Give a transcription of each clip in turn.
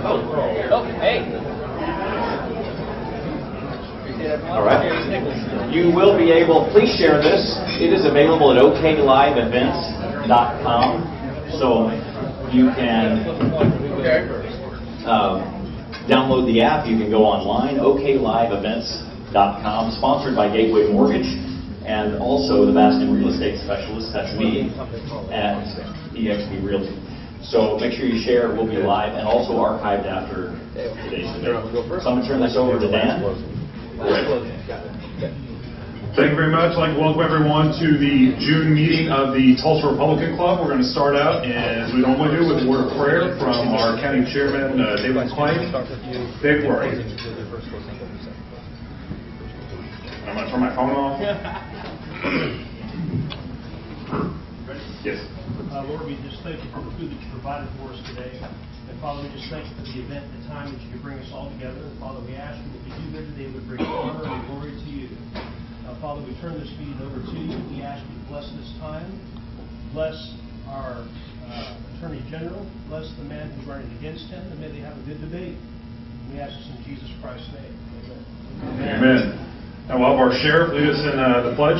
Oh, hey. All right. You will be able, please share this. It is available at okliveevents.com. So you can download the app. You can go online, okliveevents.com, sponsored by Gateway Mortgage and also the Baskin Real Estate Specialist. That's me at EXP Realty. So make sure you share. It will be live and also archived after today's debate. So I'm going to turn this over to Dan. Thank you very much. I'd like to welcome everyone to the June meeting of the Tulsa Republican Club. We're going to start out, as we normally do, with a word of prayer from our county chairman, David McClain. Dave, where are you? I'm going to turn my phone off. Yes. Lord, we just thank you for the food that you provided for us today. And Father, we just thank you for the event, the time that you could bring us all together. And Father, we ask you that we do here today would bring honor and glory to you. Father, we turn this meeting over to you. We ask you to bless this time. Bless our Attorney General. Bless the man who's running against him. And may they have a good debate. We ask this in Jesus Christ's name. Amen. Amen. Now we'll have our sheriff lead us in the pledge.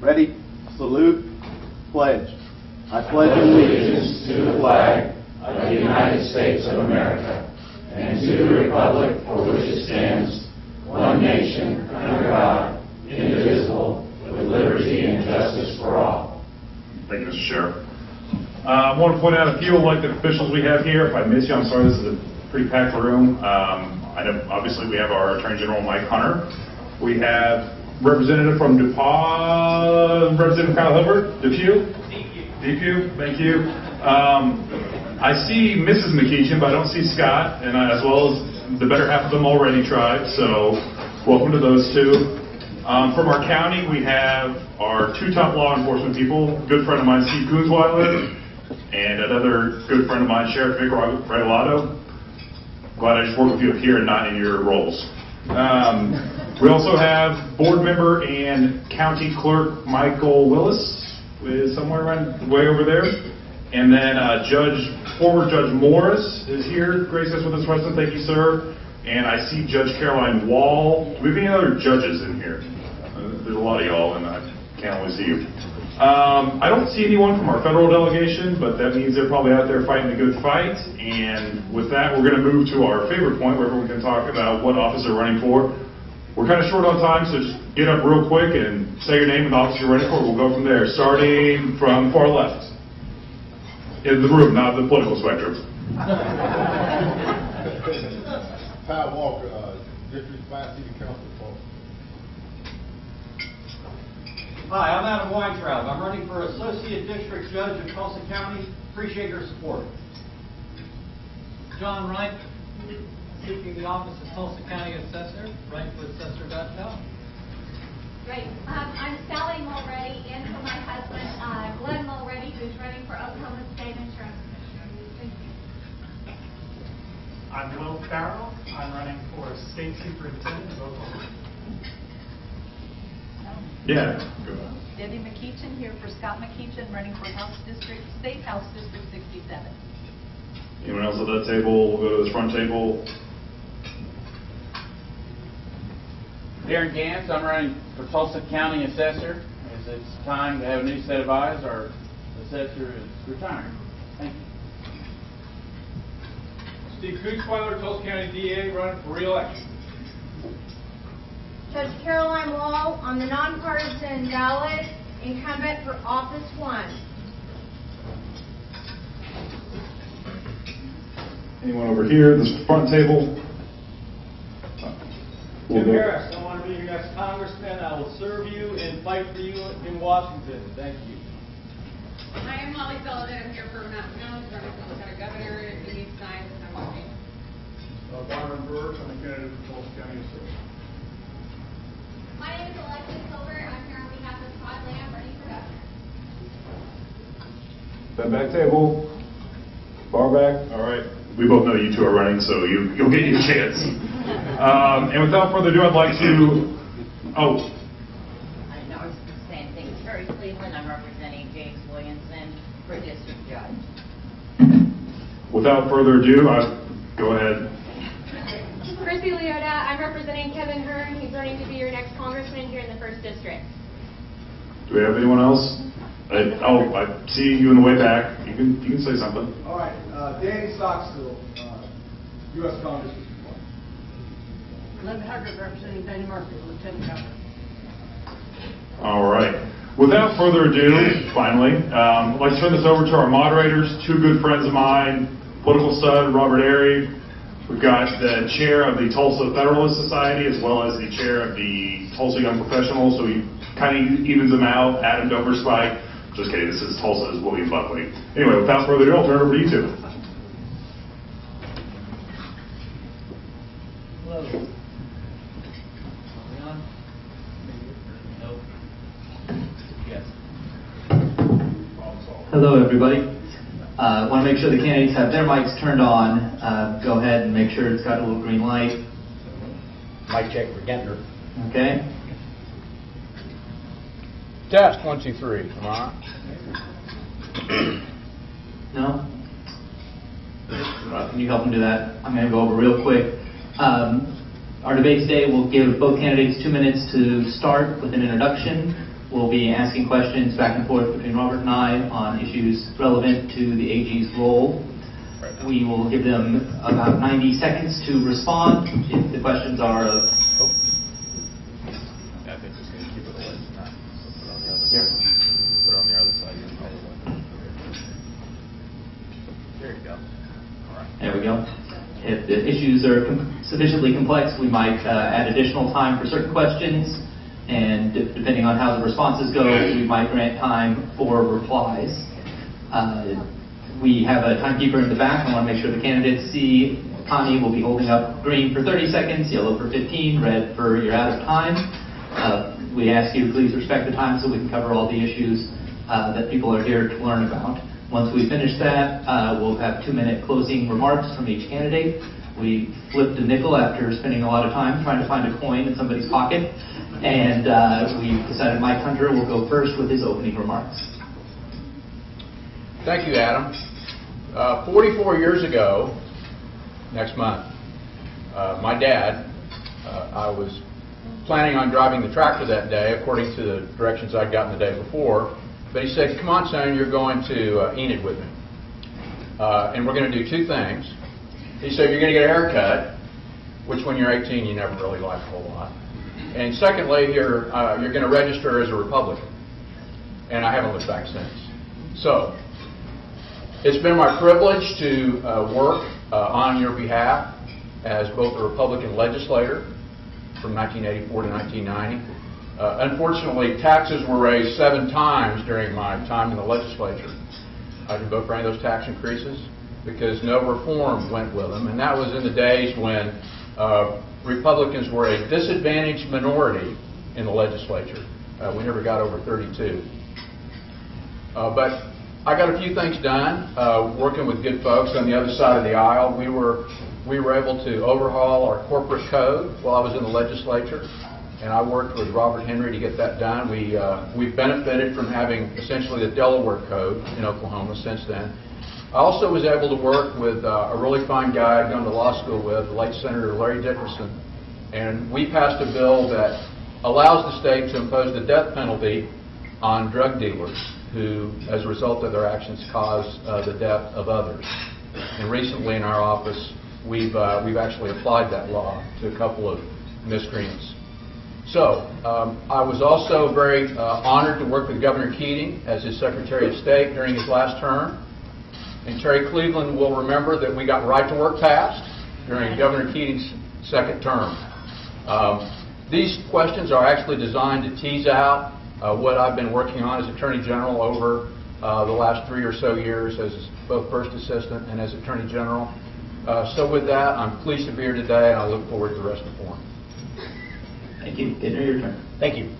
Ready? Salute. Pledge. I pledge allegiance to the flag of the United States of America and to the republic for which it stands, one nation, under God, indivisible, with liberty and justice for all. Thank you, Mr. Sheriff. I want to point out a few elected officials we have here. If I miss you, I'm sorry. This is a pretty packed room. I know, obviously, we have our Attorney General, Mike Hunter. We have Representative from DePauw, Representative Kyle Hilbert, DePew, thank you. I see Mrs. McKeechin, but I don't see Scott, and as well as the better half of them already tried, so welcome to those two. From our county, we have our two top law enforcement people, good friend of mine, Steve Kunzweiler, and another good friend of mine, Sheriff Vic Regalado. Glad I just work with you up here and not in your roles. We also have board member and county clerk Michael Willis is somewhere around way over there, and then former Judge Morris is here. Grace us with his presence. Thank you, sir. And I see Judge Caroline Wall. Do we have any other judges in here? There's a lot of y'all, and I can't always see you. I don't see anyone from our federal delegation, but that means they're probably out there fighting a good fight. And with that, we're going to move to our favorite point where everyone can talk about what office they're running for. We're kind of short on time, so just get up real quick and say your name and the office you're running for. We'll go from there, starting from far left in the room, not the political spectrum. Pat Walker, District 5 City Council. Hi, I'm Adam Weintraub. I'm running for Associate District Judge of Tulsa County. Appreciate your support. John Wright, seeking the office of Tulsa County Assessor, running for Assessor.com. Great. I'm Sally Mulready, in for my husband, Glenn Mulready, who's running for Oklahoma State Insurance Commissioner. Thank you. I'm Will Farrell. I'm running for State Superintendent of Oklahoma. Yeah. Debbie McKeechin here for Scott McKeechin, running for State House District 67. Anyone else at that table? We'll go to this front table. Darren Gantz, I'm running for Tulsa County Assessor. As it's time to have a new set of eyes, our assessor is retiring. Thank you. Steve Kunzweiler, Tulsa County DA, running for re-election. Judge Caroline Wall on the nonpartisan ballot, incumbent for Office 1. Anyone over here, this front table? Jim Harris, I want to be your next congressman. I will serve you and fight for you in Washington. Thank you. Hi, I'm Molly Sullivan. I'm here for Mountain Hills, running for Tulsa Governor. If you need signs, I'm working. Byron Burke, I'm a candidate for Tulsa County Assessor. My name is Alexis Silver. I'm here on behalf of Todd Lamb, running for governor. That back table. Bar back. All right. We both know you two are running, so you'll get your chance. And without further ado, I'd like to, I know I was saying things. Terry Cleveland, I'm representing James Williamson for district judge. without further ado, go ahead. Chrissy Leota, I'm representing Kevin Hearn. He's running to be your next congressman here in the 1st District. Do we have anyone else? I see you in the way back. You can say something. All right, Danny Stockstill, U.S. Congressman. Lynn Haggard representing Danny Murphy, Lieutenant Governor. All right. Without further ado, finally, I'd like to turn this over to our moderators, two good friends of mine, political stud Robert Airy. We've got the chair of the Tulsa Federalist Society as well as the chair of the Tulsa Young Professionals, so he kind of evens them out. Adam Doverspike. Just kidding, this is Tulsa's William Buckley. Anyway, without further ado, I'll turn it over to you two. Hello. Hello, everybody. Want to make sure the candidates have their mics turned on. Go ahead and make sure it's got a little green light. Mic check for Gentner. Okay. Test 1, 2, 3. Come on. No? Can you help them do that? I'm going to go over real quick. Our debate today will give both candidates 2 minutes to start with an introduction. We'll be asking questions back and forth between Robert and I on issues relevant to the AG's role. We will give them about 90 seconds to respond. If the questions are of... I think just going to keep it away. Put it on the other Here. side. Put it on the other side. There you go. All right. There we go. If the issues are sufficiently complex, we might add additional time for certain questions. And depending on how the responses go, we might grant time for replies. We have a timekeeper in the back. I want to make sure the candidates see. Connie will be holding up green for 30 seconds, yellow for 15, red for you're out of time. We ask you to please respect the time so we can cover all the issues that people are here to learn about. Once we finish that, we'll have 2-minute closing remarks from each candidate. We flipped a nickel after spending a lot of time trying to find a coin in somebody's pocket. And we decided Mike Hunter will go first with his opening remarks. Thank you, Adam. 44 years ago, next month, my dad, I was planning on driving the tractor that day according to the directions I'd gotten the day before, but he said, come on, son, you're going to Enid with me. And we're going to do 2 things. He said, you're going to get a haircut, which when you're 18 you never really like a whole lot. And secondly, you're going to register as a Republican. And I haven't looked back since. So, it's been my privilege to work on your behalf as both a Republican legislator from 1984 to 1990. Unfortunately, taxes were raised 7 times during my time in the legislature. I didn't vote for any of those tax increases because no reform went with them. And that was in the days when Republicans were a disadvantaged minority in the legislature. We never got over 32. But I got a few things done working with good folks on the other side of the aisle. We were able to overhaul our corporate code while I was in the legislature, and I worked with Robert Henry to get that done. We benefited from having essentially the Delaware Code in Oklahoma since then. I also was able to work with a really fine guy I'd gone to law school with, the late Senator Larry Dickerson, and we passed a bill that allows the state to impose the death penalty on drug dealers who, as a result of their actions, cause the death of others. And recently in our office, we've actually applied that law to a couple of miscreants. So, I was also very honored to work with Governor Keating as his Secretary of State during his last term. And Terry Cleveland will remember that we got right to work passed during Governor Keating's second term. These questions are actually designed to tease out what I've been working on as Attorney General over the last 3 or so years as both First Assistant and as Attorney General. So with that, I'm pleased to be here today, and I look forward to the rest of the forum. Thank you. Get your turn. Thank you.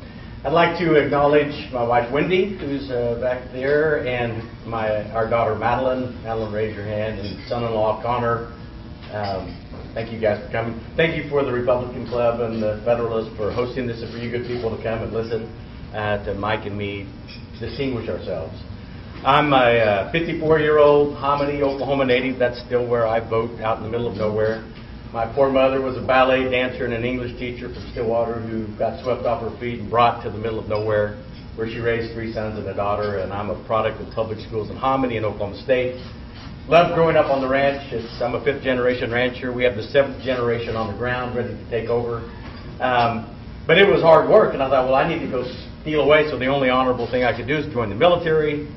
I'd like to acknowledge my wife Wendy, who's back there, and our daughter Madeline. Madeline, raise your hand, and son-in-law Connor. Thank you guys for coming. Thank you for the Republican Club and the Federalists for hosting this and for you good people to come and listen to Mike and me distinguish ourselves. I'm a 54-year-old Hominy, Oklahoma native. That's still where I vote, out in the middle of nowhere. My poor mother was a ballet dancer and an English teacher from Stillwater who got swept off her feet and brought to the middle of nowhere, where she raised 3 sons and a daughter, and I'm a product of public schools in Hominy in Oklahoma State. Loved growing up on the ranch. I'm a 5th-generation rancher. We have the 7th generation on the ground ready to take over. But it was hard work, and I thought, well, I need to go steal away, so the only honorable thing I could do is join the military.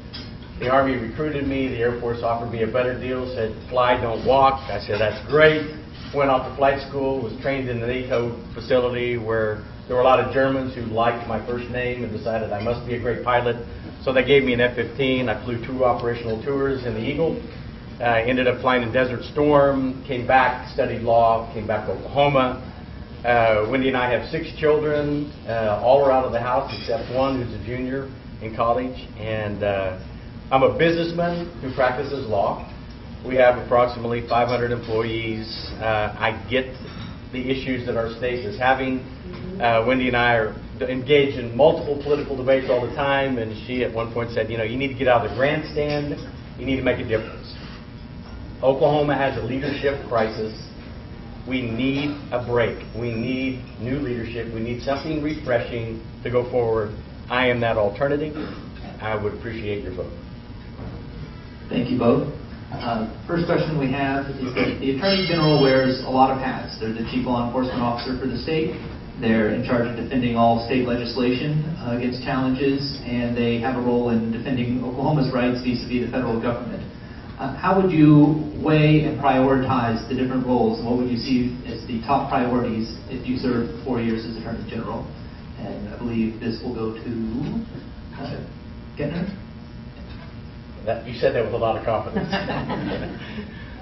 The Army recruited me. The Air Force offered me a better deal, said, fly, don't walk. I said, that's great. Went off to flight school, was trained in the NATO facility where there were a lot of Germans who liked my first name and decided I must be a great pilot. So they gave me an F-15. I flew 2 operational tours in the Eagle. Ended up flying in Desert Storm, came back, studied law, came back to Oklahoma. Wendy and I have 6 children. All are out of the house except one who's a junior in college. And I'm a businessman who practices law. We have approximately 500 employees. I get the issues that our state is having. Wendy and I are engaged in multiple political debates all the time, and she at one point said, you know, you need to get out of the grandstand, you need to make a difference. Oklahoma has a leadership crisis. We need a break. We need new leadership. We need something refreshing to go forward. I am that alternative. I would appreciate your vote. Thank you both. First question we have is that the Attorney General wears a lot of hats. They're the Chief Law Enforcement Officer for the state. They're in charge of defending all state legislation against challenges, and they have a role in defending Oklahoma's rights vis-a-vis the federal government. How would you weigh and prioritize the different roles, and what would you see as the top priorities if you served 4 years as Attorney General? And I believe this will go to Gettner. You said that with a lot of confidence.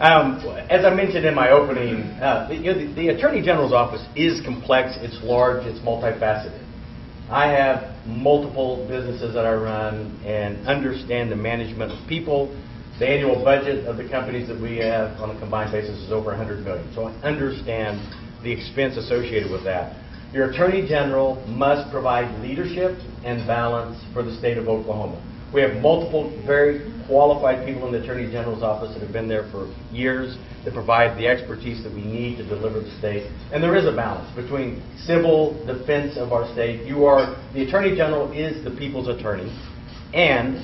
As I mentioned in my opening, the Attorney General's office is complex, it's large, it's multifaceted. I have multiple businesses that I run and understand the management of people. The annual budget of the companies that we have on a combined basis is over $100 million. So I understand the expense associated with that. Your Attorney General must provide leadership and balance for the state of Oklahoma. We have multiple very qualified people in the Attorney General's office that have been there for years that provide the expertise that we need to deliver the state. And there is a balance between civil defense of our state. The Attorney General is the people's attorney, and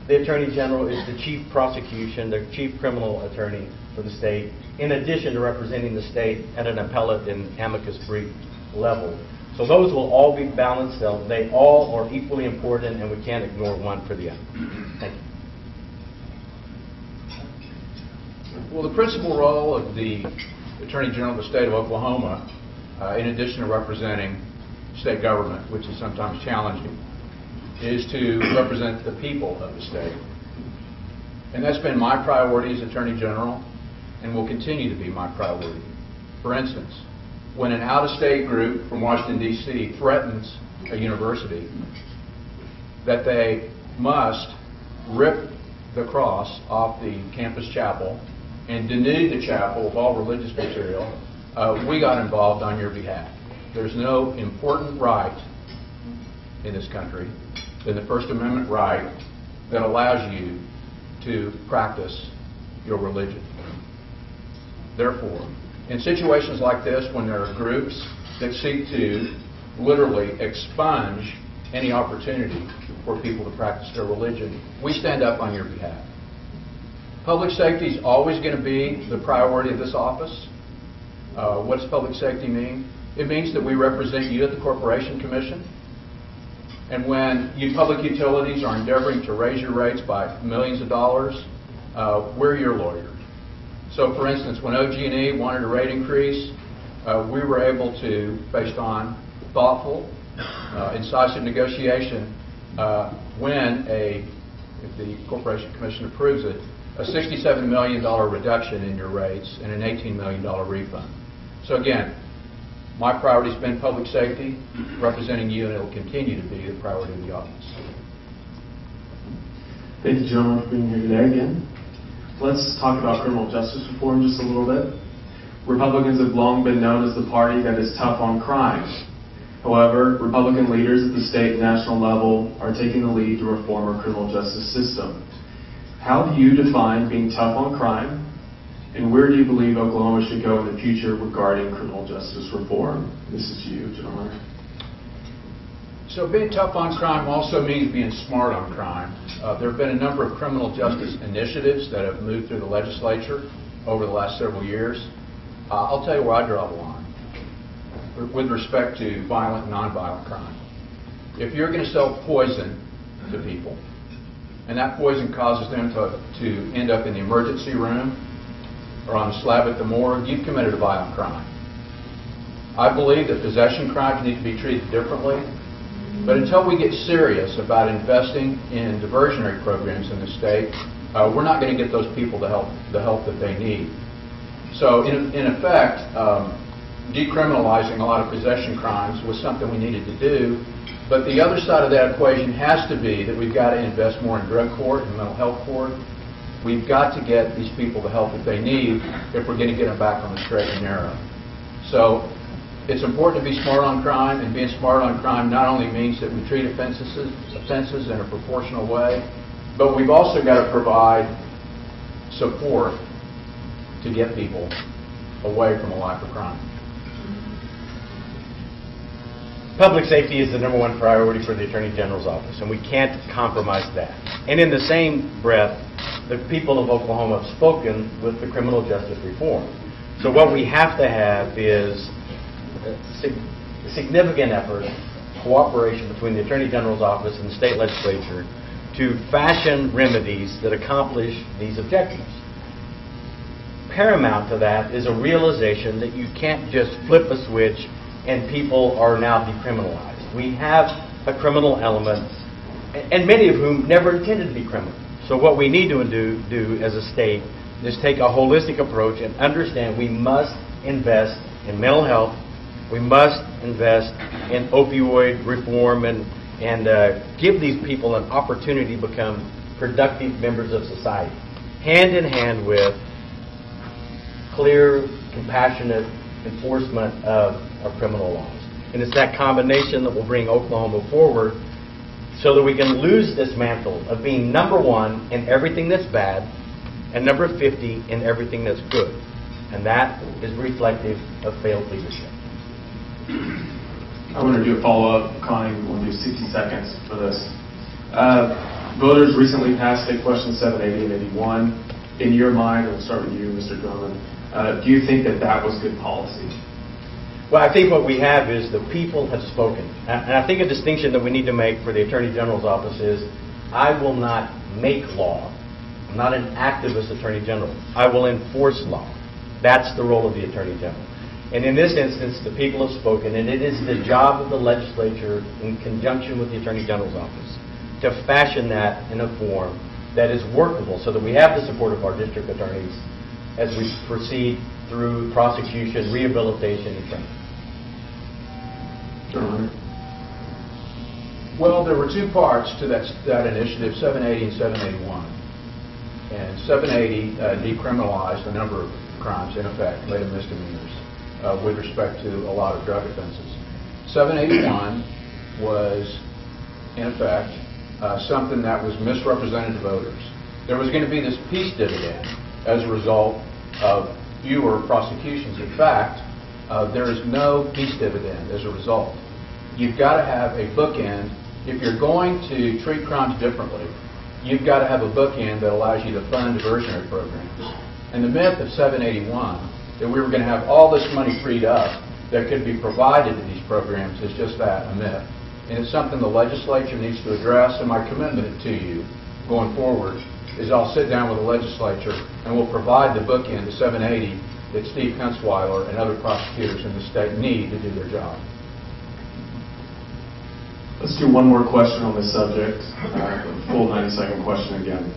the Attorney General is the chief prosecution, the chief criminal attorney for the state, in addition to representing the state at an appellate and amicus brief level. So those will all be balanced. They all are equally important, and we can't ignore one for the other. Thank you. Well, the principal role of the Attorney General of the state of Oklahoma, in addition to representing state government, which is sometimes challenging, is to represent the people of the state. And that's been my priority as Attorney General, and will continue to be my priority. For instance, when an out-of-state group from Washington, D.C. threatens a university, that they must rip the cross off the campus chapel and denude the chapel of all religious material, we got involved on your behalf. There's no important right in this country than the First Amendment right that allows you to practice your religion. Therefore, in situations like this, when there are groups that seek to literally expunge any opportunity for people to practice their religion, we stand up on your behalf. Public safety is always going to be the priority of this office. What does public safety mean? It means that we represent you at the Corporation Commission. And when public utilities are endeavoring to raise your rates by millions of dollars, we're your lawyers. So, for instance, when OG&E wanted a rate increase, we were able to, based on thoughtful, incisive negotiation, if the Corporation Commission approves it, a $67 million reduction in your rates and an $18 million refund. So again, my priority has been public safety, representing you, and it will continue to be the priority of the office. Thank you, gentlemen, for being here today again. Let's talk about criminal justice reform just a little bit. Republicans have long been known as the party that is tough on crime. However, Republican leaders at the state and national level are taking the lead to reform our criminal justice system. How do you define being tough on crime, and where do you believe Oklahoma should go in the future regarding criminal justice reform? This is you, gentlemen. So being tough on crime also means being smart on crime. There have been a number of criminal justice initiatives that have moved through the legislature over the last several years. I'll tell you where I draw the line with respect to violent and nonviolent crime. If you're going to sell poison to people, and that poison causes them to end up in the emergency room or on the slab at the morgue, you've committed a violent crime. I believe that possession crimes need to be treated differently, but until we get serious about investing in diversionary programs in the state, we're not going to get those people the help that they need. So in effect, decriminalizing a lot of possession crimes was something we needed to do, but the other side of that equation has to be that we've got to invest more in drug court and mental health court. We've got to get these people the help that they need if we're going to get them back on the straight and narrow. So it's important to be smart on crime, and being smart on crime not only means that we treat offenses in a proportional way, but we've also got to provide support to get people away from a life of crime. Public safety is the #1 priority for the Attorney General's office, and we can't compromise that. And in the same breath, the people of Oklahoma have spoken with the criminal justice reform. So what we have to have is a significant effort, cooperation between the Attorney General's office and the state legislature to fashion remedies that accomplish these objectives. Paramount to that is a realization that you can't just flip a switch and people are now decriminalized. We have a criminal element, and many of whom never intended to be criminal. So what we need to do as a state is take a holistic approach and understand we must invest in mental health, we must invest in opioid reform and give these people an opportunity to become productive members of society, hand in hand with clear, compassionate enforcement of our criminal laws. And it's that combination that will bring Oklahoma forward so that we can lose this mantle of being #1 in everything that's bad and number 50 in everything that's good. And that is reflective of failed leadership. I want to do a follow-up. Connie, we'll do 60 seconds for this. Voters recently passed State Question 780 and 81. In your mind, we'll start with you, Mr. Drummond, do you think that that was good policy? Well, I think what we have is the people have spoken. And I think a distinction that we need to make for the Attorney General's office is I will not make law. I'm not an activist Attorney General. I will enforce law. That's the role of the Attorney General. And in this instance, the people have spoken, and it is the job of the legislature in conjunction with the Attorney General's office to fashion that in a form that is workable so that we have the support of our district attorneys as we proceed through prosecution, rehabilitation, and training. Well, there were two parts to that initiative, 780 and 781. And 780 decriminalized a number of crimes, in effect, made them misdemeanors with respect to a lot of drug offenses. 781 was, in effect, something that was misrepresented to voters. There was going to be this peace dividend as a result of fewer prosecutions. In fact, there is no peace dividend as a result. You've got to have a bookend. If you're going to treat crimes differently, you've got to have a bookend that allows you to fund diversionary programs. And the myth of 781, that we were going to have all this money freed up that could be provided to these programs, is just that, a myth. And it's something the legislature needs to address, and my commitment to you going forward is I'll sit down with the legislature and we'll provide the bookend to 780 that Steve Kunstweiler and other prosecutors in the state need to do their job. Let's do one more question on this subject, full 90-second question again.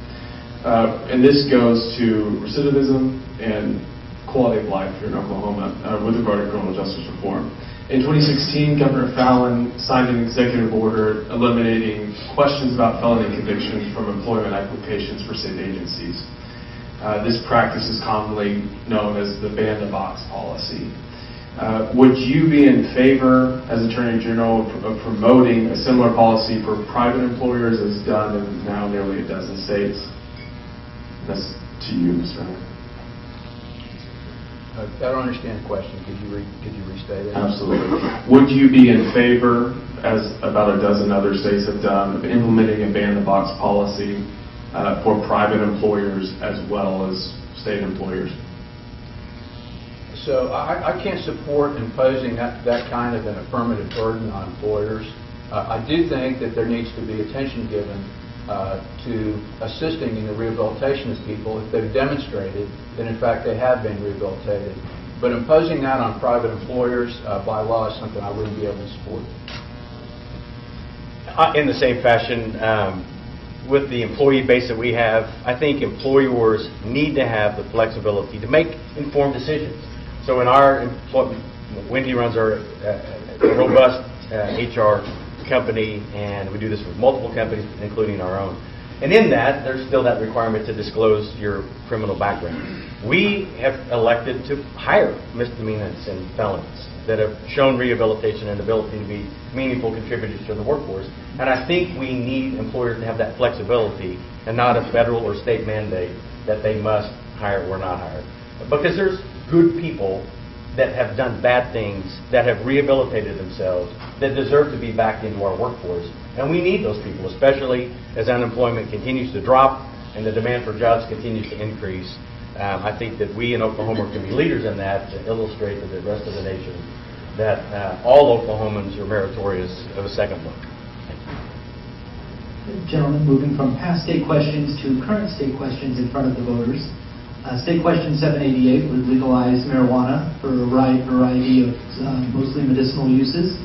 And this goes to recidivism and quality of life here in Oklahoma with regard to criminal justice reform. In 2016, Governor Fallon signed an executive order eliminating questions about felony convictions from employment applications for state agencies. This practice is commonly known as the ban-the-box policy. Would you be in favor, as Attorney General, of promoting a similar policy for private employers as done in now nearly a dozen states? That's to you, Mr. Hunter. I don't understand the question. Could you restate it? Absolutely. Would you be in favor, as about a dozen other states have done, of implementing a ban-the-box policy for private employers as well as state employers? So I can't support imposing that kind of an affirmative burden on employers. I do think that there needs to be attention given to assisting in the rehabilitation of people if they've demonstrated that in fact they have been rehabilitated. But imposing that on private employers by law is something I wouldn't be able to support. In the same fashion, with the employee base that we have, I think employers need to have the flexibility to make informed decisions. So in our employment, Wendy runs our robust HR company, and we do this with multiple companies, including our own. And in that, there's still that requirement to disclose your criminal background. We have elected to hire misdemeanors and felons that have shown rehabilitation and ability to be meaningful contributors to the workforce. And I think we need employers to have that flexibility and not a federal or state mandate that they must hire or not hire. Because there's good people that have done bad things, that have rehabilitated themselves, that deserve to be back into our workforce. And we need those people, especially as unemployment continues to drop and the demand for jobs continues to increase. I think that we in Oklahoma can be leaders in that to illustrate to the rest of the nation that all Oklahomans are meritorious of a second look. Gentlemen, moving from past state questions to current state questions in front of the voters. State question 788 would legalize marijuana for a variety of mostly medicinal uses.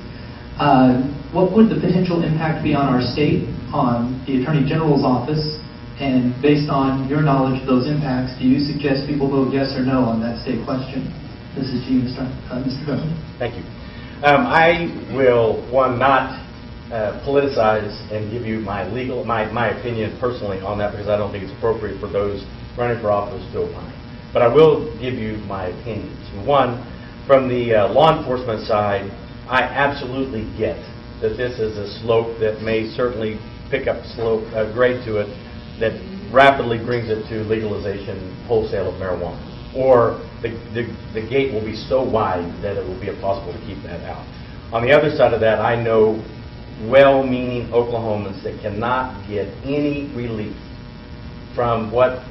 What would the potential impact be on our state, on the Attorney General's office, and based on your knowledge of those impacts, do you suggest people vote yes or no on that state question? This is to you, Mr. President. Thank you. I will, not politicize and give you my opinion personally on that, because I don't think it's appropriate for those running for office to opine. But I will give you my opinions. One, from the law enforcement side, I absolutely get that this is a slope that may certainly pick up grade to it that rapidly brings it to legalization wholesale of marijuana. Or the gate will be so wide that it will be impossible to keep that out. On the other side of that, I know well-meaning Oklahomans that cannot get any relief from what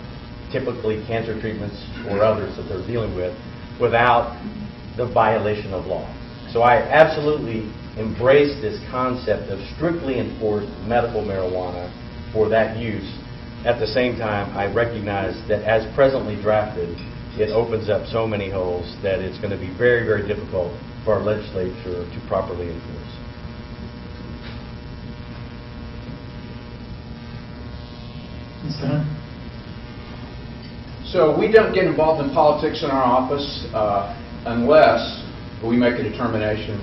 typically cancer treatments or others that they're dealing with without the violation of law. So I absolutely embrace this concept of strictly enforced medical marijuana for that use. At the same time, I recognize that as presently drafted, it opens up so many holes that it's going to be very, very difficult for our legislature to properly enforce. Mr. Hunt? So we don't get involved in politics in our office unless we make a determination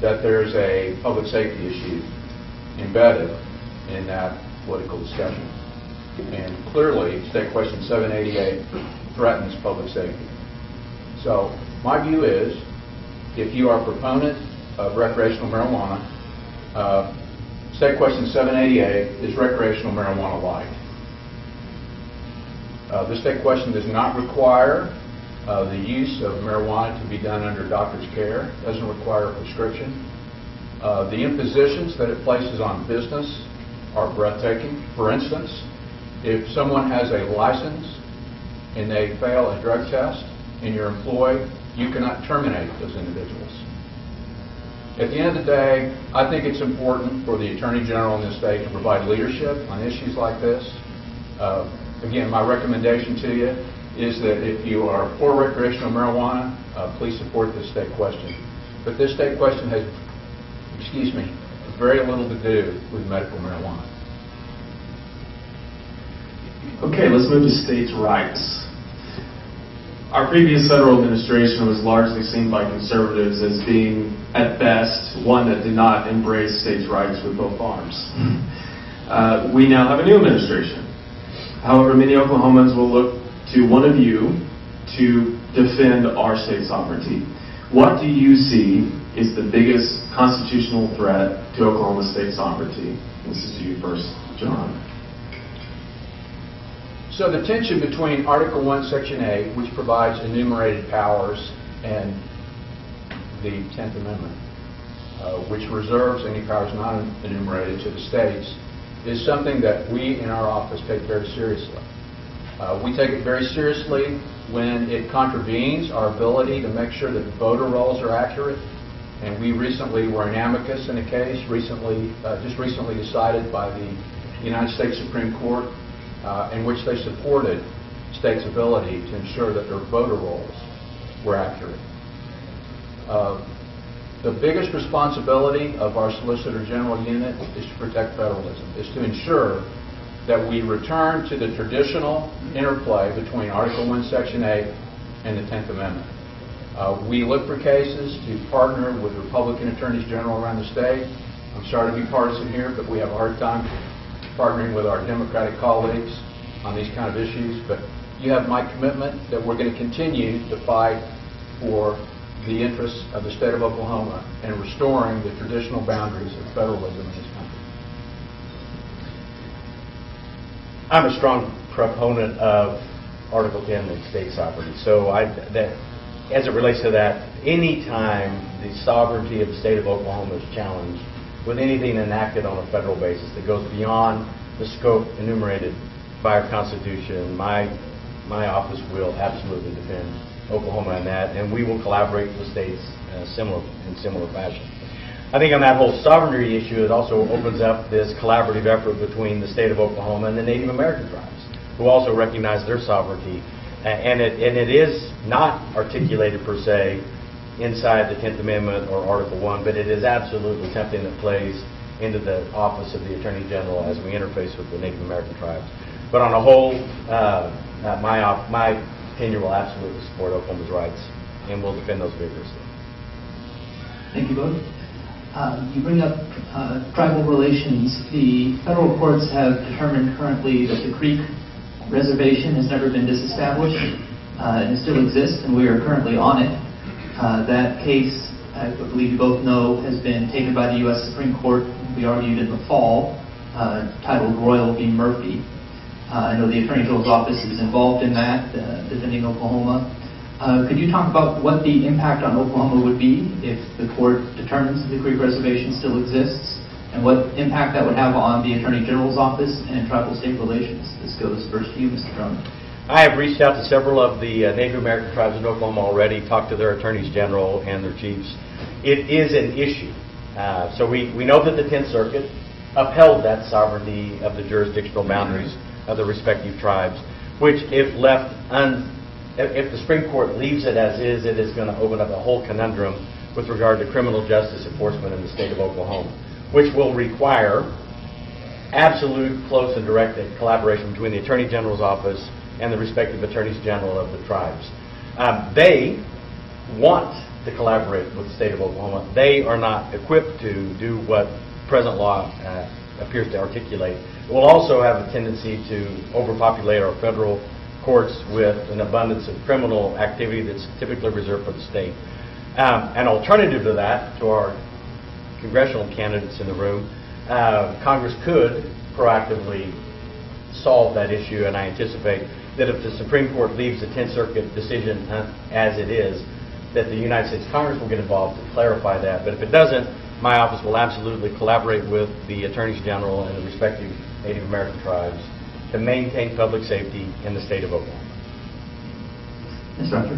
that there's a public safety issue embedded in that political discussion. And clearly, State Question 788 threatens public safety. So my view is, if you are a proponent of recreational marijuana, State Question 788 is recreational marijuana light. This state question does not require the use of marijuana to be done under doctor's care. It doesn't require a prescription. The impositions that it places on business are breathtaking. For instance, if someone has a license and they fail a drug test and you're employed, you cannot terminate those individuals. At the end of the day, I think it's important for the Attorney General in this state to provide leadership on issues like this. Again, my recommendation to you is that if you are for recreational marijuana, please support this state question. But this state question has, very little to do with medical marijuana. Okay, let's move to states' rights. Our previous federal administration was largely seen by conservatives as being, at best, one that did not embrace states' rights with both arms. We now have a new administration. However, many Oklahomans will look to one of you to defend our state sovereignty. What do you see is the biggest constitutional threat to Oklahoma state sovereignty? This is you first, John. So the tension between Article 1, Section 8, which provides enumerated powers, and the 10th Amendment, which reserves any powers not enumerated to the states, is something that we in our office take very seriously. We take it very seriously when it contravenes our ability to make sure that voter rolls are accurate. And we recently were an amicus in a case just recently decided by the United States Supreme Court in which they supported states' ability to ensure that their voter rolls were accurate. The biggest responsibility of our Solicitor General unit is to protect federalism, is to ensure that we return to the traditional interplay between Article 1, Section 8 and the 10th Amendment. We look for cases to partner with Republican attorneys general around the state. I'm sorry to be partisan here, but we have a hard time partnering with our Democratic colleagues on these kind of issues. But you have my commitment that we're going to continue to fight for the interests of the state of Oklahoma and restoring the traditional boundaries of federalism in this country. I'm a strong proponent of Article 10 and state sovereignty. So as it relates to that, any time the sovereignty of the state of Oklahoma is challenged with anything enacted on a federal basis that goes beyond the scope enumerated by our Constitution, my office will absolutely defend Oklahoma on that, and we will collaborate with states in similar fashion. I think on that whole sovereignty issue, it also opens up this collaborative effort between the state of Oklahoma and the Native American tribes, who also recognize their sovereignty. And it is not articulated per se inside the 10th Amendment or Article 1, but it is absolutely something that plays into the office of the Attorney General as we interface with the Native American tribes. But on a whole, my opinion will absolutely support Oklahoma's rights, and we'll defend those vigorously. Thank you both. You bring up tribal relations. The federal courts have determined currently that the Creek Reservation has never been disestablished and it still exists, and we are currently on it. That case, I believe you both know, has been taken by the U.S. Supreme Court. We argued in the fall, titled Royal v. Murphy. I know the Attorney General's office is involved in that, defending Oklahoma. Could you talk about what the impact on Oklahoma would be if the court determines the Creek Reservation still exists, and what impact that would have on the Attorney General's office and tribal-state relations? This goes first to you, Mr. Drummond. I have reached out to several of the Native American tribes in Oklahoma already, talked to their attorneys general and their chiefs. It is an issue. So we know that the 10th Circuit upheld that sovereignty of the jurisdictional boundaries of the respective tribes, which if the Supreme Court leaves it as is, it is going to open up a whole conundrum with regard to criminal justice enforcement in the state of Oklahoma, which will require absolute close and direct collaboration between the Attorney General's office and the respective attorneys general of the tribes. They want to collaborate with the state of Oklahoma. They are not equipped to do what present law appears to articulate. It will also have a tendency to overpopulate our federal courts with an abundance of criminal activity that's typically reserved for the state. An alternative to that, to our congressional candidates in the room, Congress could proactively solve that issue, and I anticipate that if the Supreme Court leaves the 10th Circuit decision as it is, that the United States Congress will get involved to clarify that. But if it doesn't, my office will absolutely collaborate with the Attorneys General and the respective Native American tribes to maintain public safety in the state of Oklahoma. Ms. Rector?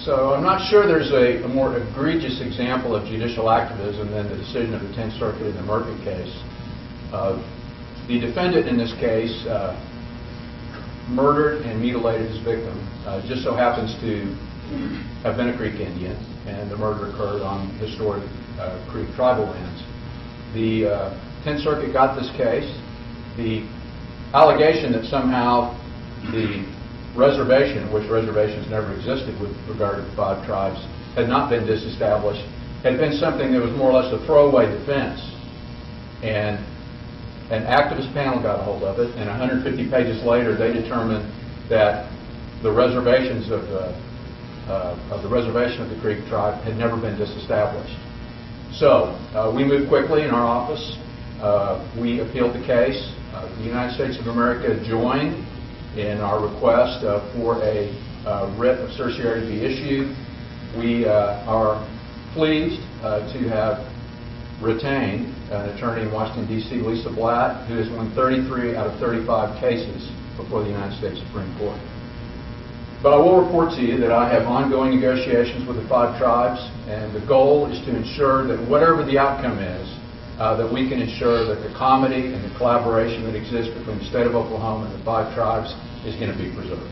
So I'm not sure there's a more egregious example of judicial activism than the decision of the 10th Circuit in the Murphy case. The defendant in this case murdered and mutilated his victim. Just so happens to have been a Creek Indian, and the murder occurred on historic Creek tribal lands. The 10th Circuit got this case. The allegation that somehow the reservation, which reservations never existed with regard to the 5 tribes, had not been disestablished, had been something that was more or less a throwaway defense. And An activist panel got a hold of it, and 150 pages later, they determined that the reservations of the reservation of the Creek tribe had never been disestablished. So we moved quickly in our office. We appealed the case. The United States of America joined in our request for a writ of certiorari to be issued. We are pleased to have retained an attorney in Washington, D.C., Lisa Blatt, who has won 33 out of 35 cases before the United States Supreme Court. But I will report to you that I have ongoing negotiations with the 5 tribes, and the goal is to ensure that whatever the outcome is, that we can ensure that the comity and the collaboration that exists between the state of Oklahoma and the 5 tribes is going to be preserved.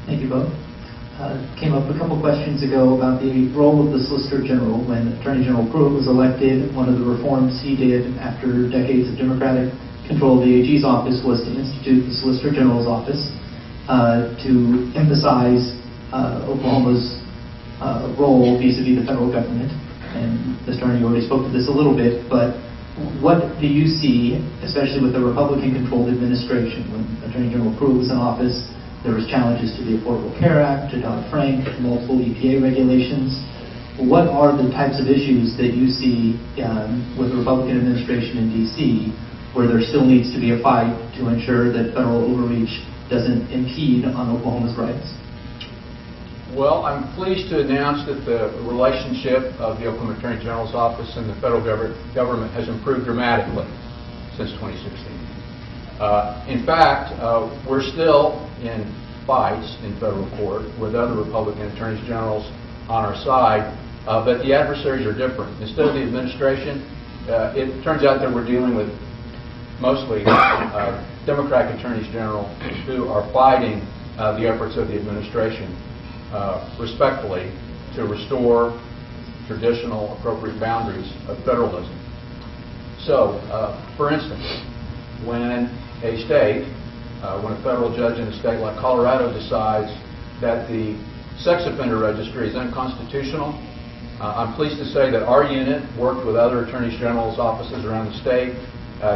Thank you both. Came up a couple questions ago about the role of the Solicitor General. When Attorney General Pruitt was elected, one of the reforms he did after decades of Democratic control of the AG's office was to institute the Solicitor General's office to emphasize Oklahoma's role vis-a-vis the federal government. And Mr. Arney already spoke to this a little bit, but what do you see, especially with the Republican-controlled administration? When Attorney General Pruitt was in office, there was challenges to the Affordable Care Act, to Dodd-Frank, multiple EPA regulations. What are the types of issues that you see with the Republican administration in D.C. where there still needs to be a fight to ensure that federal overreach doesn't impede on Oklahoma's rights? Well, I'm pleased to announce that the relationship of the Oklahoma Attorney General's office and the federal government has improved dramatically since 2016. In fact, we're still in fights in federal court with other Republican attorneys generals on our side, but the adversaries are different. Instead of the administration, it turns out that we're dealing with mostly Democratic attorneys general who are fighting the efforts of the administration respectfully to restore traditional appropriate boundaries of federalism. So, for instance, when a state, when a federal judge in a state like Colorado decides that the sex offender registry is unconstitutional, I'm pleased to say that our unit worked with other attorneys general's offices around the state,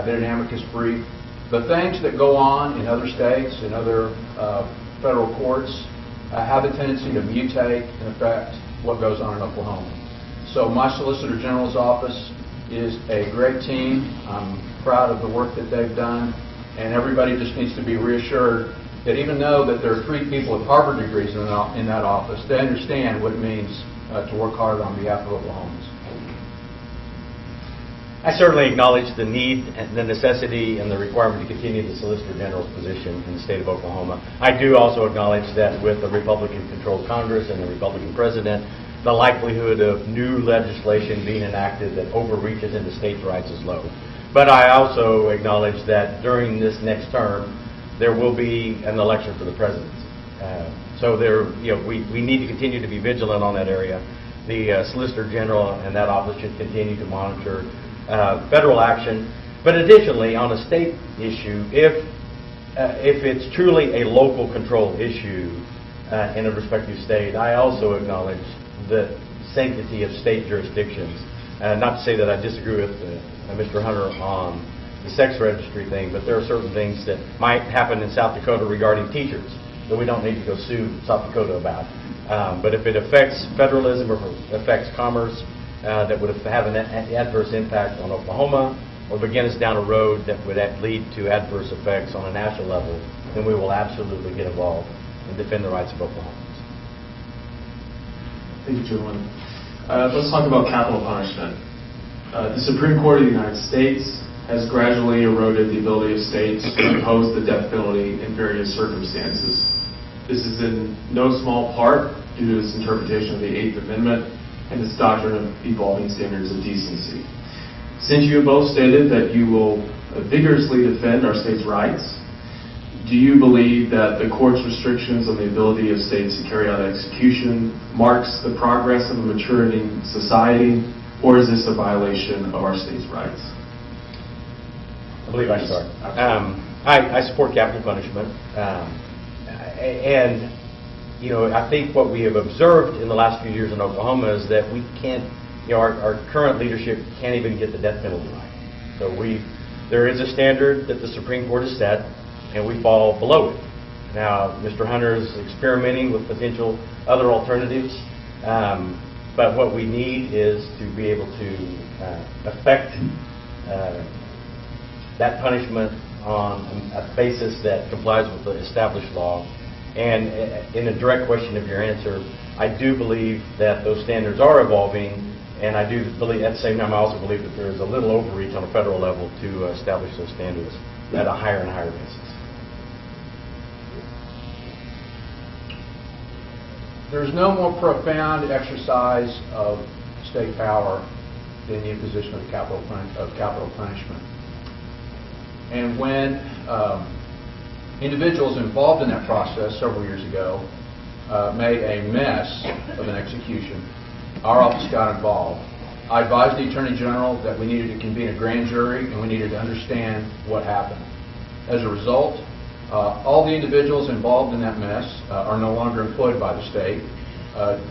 did an amicus brief. The things that go on in other states, in other federal courts, have a tendency to mutate and affect what goes on in Oklahoma. So my Solicitor General's office is a great team. I'm proud of the work that they've done. And everybody just needs to be reassured that even though that there are 3 people with Harvard degrees in that office, they understand what it means to work hard on behalf of Oklahomans. I certainly acknowledge the need, the necessity, and the requirement to continue the Solicitor General's position in the state of Oklahoma. I do also acknowledge that with the Republican-controlled Congress and the Republican president, the likelihood of new legislation being enacted that overreaches into states' rights is low. But I also acknowledge that during this next term, there will be an election for the presidency. So we need to continue to be vigilant on that area. The Solicitor General and that office should continue to monitor federal action. But additionally, on a state issue, if it's truly a local control issue in a respective state, I also acknowledge the sanctity of state jurisdictions. Not to say that I disagree with Mr. Hunter on the sex registry thing, but there are certain things that might happen in South Dakota regarding teachers that we don't need to go sue South Dakota about. But if it affects federalism or affects commerce that would have an adverse impact on Oklahoma or begin us down a road that would lead to adverse effects on a national level, then we will absolutely get involved and defend the rights of Oklahomans. Thank you, gentlemen. Let's talk about capital punishment. The Supreme Court of the United States has gradually eroded the ability of states to impose the death penalty in various circumstances. This is in no small part due to its interpretation of the 8th Amendment and its doctrine of evolving standards of decency. Since you have both stated that you will vigorously defend our states' rights, do you believe that the court's restrictions on the ability of states to carry out execution marks the progress of a maturing society, or is this a violation of our states' rights? I believe I start. I support capital punishment. And, I think what we have observed in the last few years in Oklahoma is that we can't, our current leadership can't even get the death penalty right. So there is a standard that the Supreme Court has set, and we fall below it. Now, Mr. Hunter is experimenting with potential other alternatives, but what we need is to be able to affect that punishment on a basis that complies with the established law. And in a direct question of your answer, I do believe that those standards are evolving, and I do believe, at the same time, I also believe that there is a little overreach on a federal level to establish those standards at a higher and higher basis. There's no more profound exercise of state power than the imposition of capital punishment. And when individuals involved in that process several years ago made a mess of an execution, our office got involved. I advised the Attorney General that we needed to convene a grand jury and we needed to understand what happened. As a result, all the individuals involved in that mess are no longer employed by the state.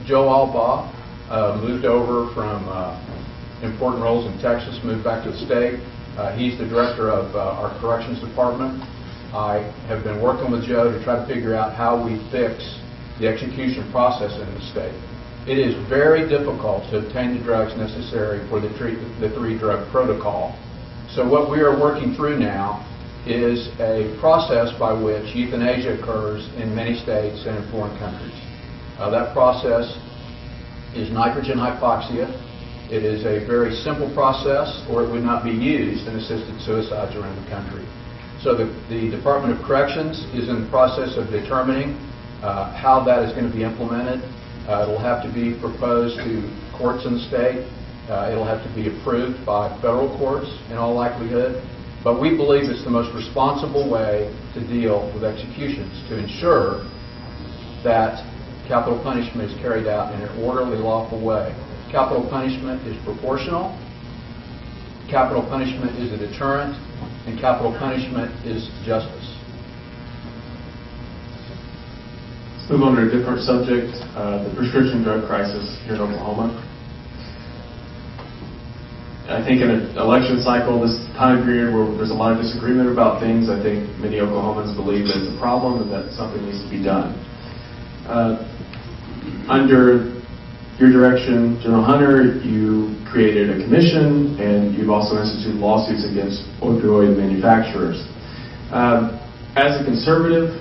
Joe Albaugh moved over from important roles in Texas, moved back to the state. He's the director of our corrections department. I have been working with Joe to try to figure out how we fix the execution process in the state. It is very difficult to obtain the drugs necessary for the 3-drug protocol. So what we are working through now is a process by which euthanasia occurs in many states and in foreign countries. That process is nitrogen hypoxia. It is a very simple process, or it would not be used in assisted suicides around the country. So the Department of Corrections is in the process of determining how that is going to be implemented. It'll have to be proposed to courts in the state. It'll have to be approved by federal courts in all likelihood. But we believe it's the most responsible way to deal with executions, to ensure that capital punishment is carried out in an orderly, lawful way. Capital punishment is proportional, capital punishment is a deterrent, and capital punishment is justice. Let's move on to a different subject, the prescription drug crisis here in Oklahoma. I think in an election cycle, this time period where there's a lot of disagreement about things, I think many Oklahomans believe that it's a problem and that something needs to be done. Under your direction, General Hunter, you created a commission and you've also instituted lawsuits against opioid manufacturers. As a conservative,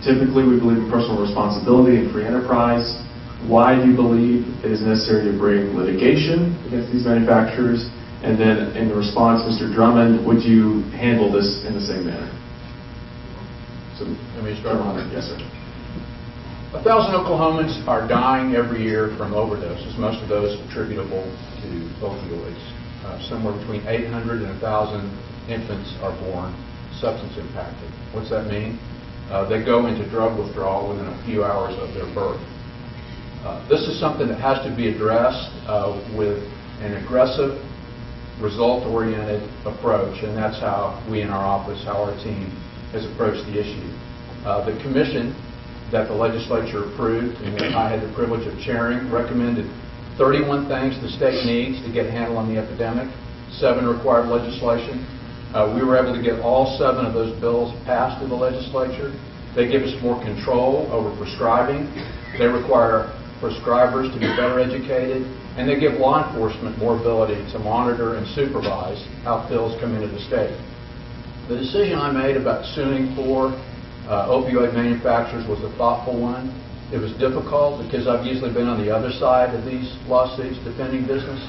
typically we believe in personal responsibility and free enterprise. Why do you believe it is necessary to bring litigation against these manufacturers? And then in the response, Mr. Drummond, would you handle this in the same manner? So, let me start. Yes, sir. 1,000 Oklahomans are dying every year from overdoses, most of those attributable to opioids. Somewhere between 800 and 1,000 infants are born substance impacted. What's that mean? They go into drug withdrawal within a few hours of their birth. This is something that has to be addressed with an aggressive, result-oriented approach, and that's how we in our office, how our team has approached the issue. The commission that the legislature approved and that I had the privilege of chairing recommended 31 things the state needs to get a handle on the epidemic, 7 required legislation. We were able to get all 7 of those bills passed through the legislature. They give us more control over prescribing. They require prescribers to be better educated, and they give law enforcement more ability to monitor and supervise how pills come into the state. The decision I made about suing 4 opioid manufacturers was a thoughtful one. It was difficult because I've usually been on the other side of these lawsuits defending business.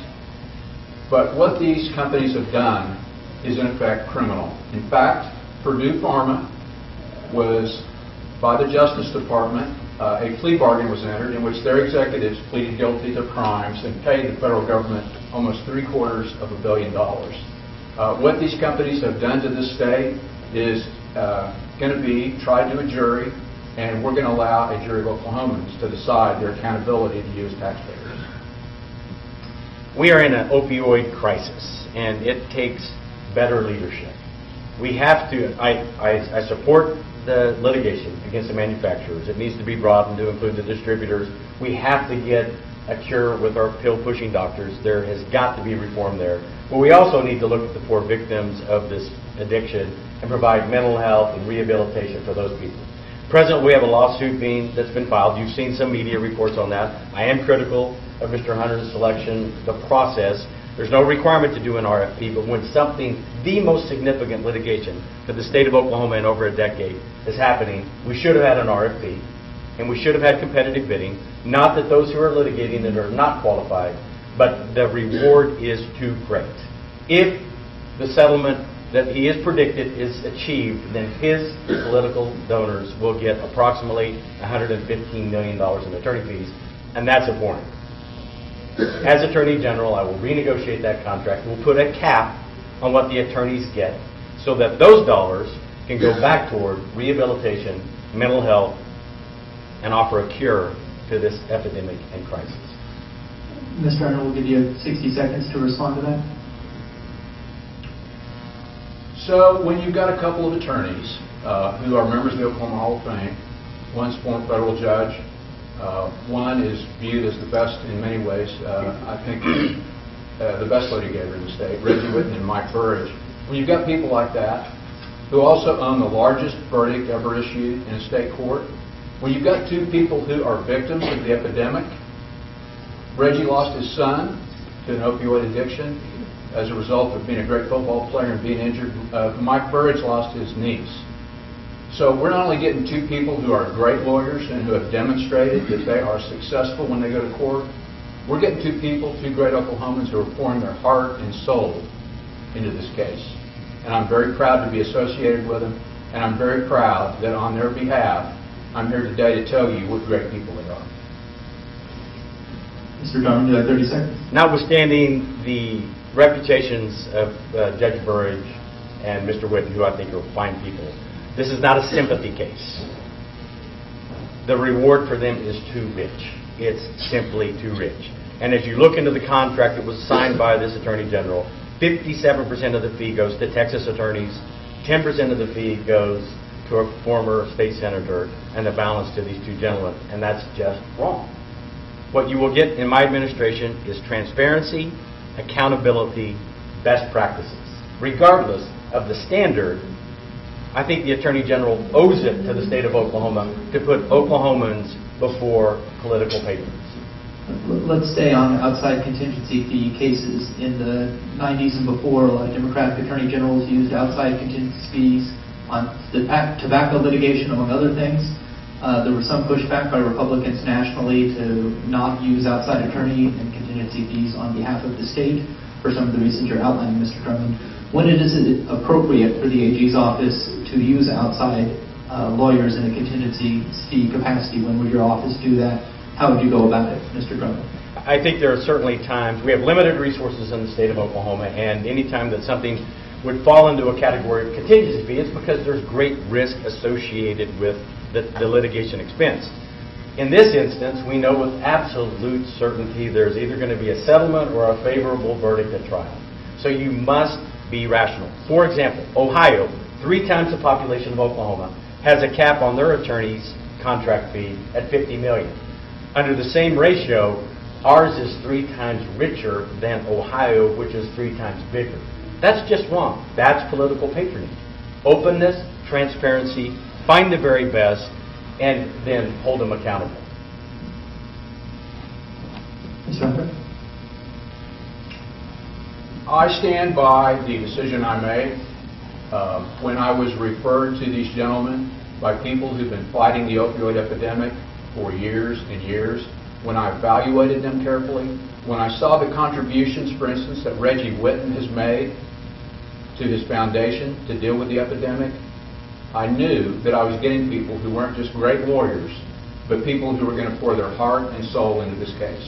But what these companies have done is in effect criminal. In fact, Purdue Pharma was, by the Justice Department, a plea bargain was entered in which their executives pleaded guilty to crimes and paid the federal government almost $750 million. What these companies have done to this state is going to be tried to a jury, and we're going to allow a jury of Oklahomans to decide their accountability to you as taxpayers. We are in an opioid crisis, and it takes better leadership. We have to, I support the litigation against the manufacturers. It needs to be broadened to include the distributors. We have to get a cure with our pill-pushing doctors. There has got to be reform there. But we also need to look at the poor victims of this addiction and provide mental health and rehabilitation for those people. Presently, we have a lawsuit that's been filed. You've seen some media reports on that. I am critical of Mr. Hunter's selection, the process. There's no requirement to do an RFP, but when something, the most significant litigation for the state of Oklahoma in over a decade is happening, we should have had an RFP, and we should have had competitive bidding. Not that those who are litigating it are not qualified, but the reward is too great. If the settlement that he is predicted is achieved, then his political donors will get approximately $115 million in attorney fees, and that's abhorrent. As Attorney General, I will renegotiate that contract. We'll put a cap on what the attorneys get so that those dollars can go back toward rehabilitation, mental health, and offer a cure to this epidemic and crisis. Mr. Arnold, we'll give you 60 seconds to respond to that. So when you've got a couple of attorneys who are members of the Oklahoma Hall of Fame, one's a former federal judge, one is viewed as the best in many ways, I think the best litigator in the state, Reggie Whitten and Mike Burridge. When you've got people like that, who also own the largest verdict ever issued in a state court, when you've got two people who are victims of the epidemic, Reggie lost his son to an opioid addiction as a result of being a great football player and being injured. Mike Burridge lost his niece. So we're not only getting two people who are great lawyers and who have demonstrated that they are successful when they go to court, we're getting two people, two great Oklahomans who are pouring their heart and soul into this case. And I'm very proud to be associated with them, and I'm very proud that on their behalf, I'm here today to tell you what great people they are. Mr. Drummond, you have 30 seconds. Notwithstanding the reputations of Judge Burridge and Mr. Whitten, who I think are fine people, this is not a sympathy case. The reward for them is too rich. It's simply too rich. And as you look into the contract that was signed by this Attorney General, 57% of the fee goes to Texas attorneys, 10% of the fee goes to a former state senator, and the balance to these two gentlemen. And that's just wrong. What you will get in my administration is transparency, accountability, best practices. Regardless of the standard, I think the Attorney General owes it to the state of Oklahoma to put Oklahomans before political patrons. Let's stay on outside contingency fee cases. In the 90s and before, a lot of Democratic Attorney Generals used outside contingency fees on the tobacco litigation, among other things. There was some pushback by Republicans nationally to not use outside attorney and contingency fees on behalf of the state for some of the reasons you're outlining, Mr. Drummond. When is it appropriate for the AG's office to use outside lawyers in a contingency fee capacity? When would your office do that? How would you go about it, Mr. Drummond? I think there are certainly times, we have limited resources in the state of Oklahoma, and any time that something would fall into a category of contingency fee, it's because there's great risk associated with the litigation expense. In this instance, we know with absolute certainty there's either going to be a settlement or a favorable verdict at trial. So you must be rational. For example, Ohio, 3 times the population of Oklahoma, has a cap on their attorney's contract fee at $50 million. Under the same ratio, ours is 3 times richer than Ohio, which is 3 times bigger. That's just wrong. That's political patronage. Openness, transparency, find the very best, and then hold them accountable. Mr. Hunter? I stand by the decision I made when I was referred to these gentlemen by people who've been fighting the opioid epidemic for years and years. When I evaluated them carefully, when I saw the contributions, for instance, that Reggie Whitten has made to his foundation to deal with the epidemic, I knew that I was getting people who weren't just great lawyers, but people who were going to pour their heart and soul into this case.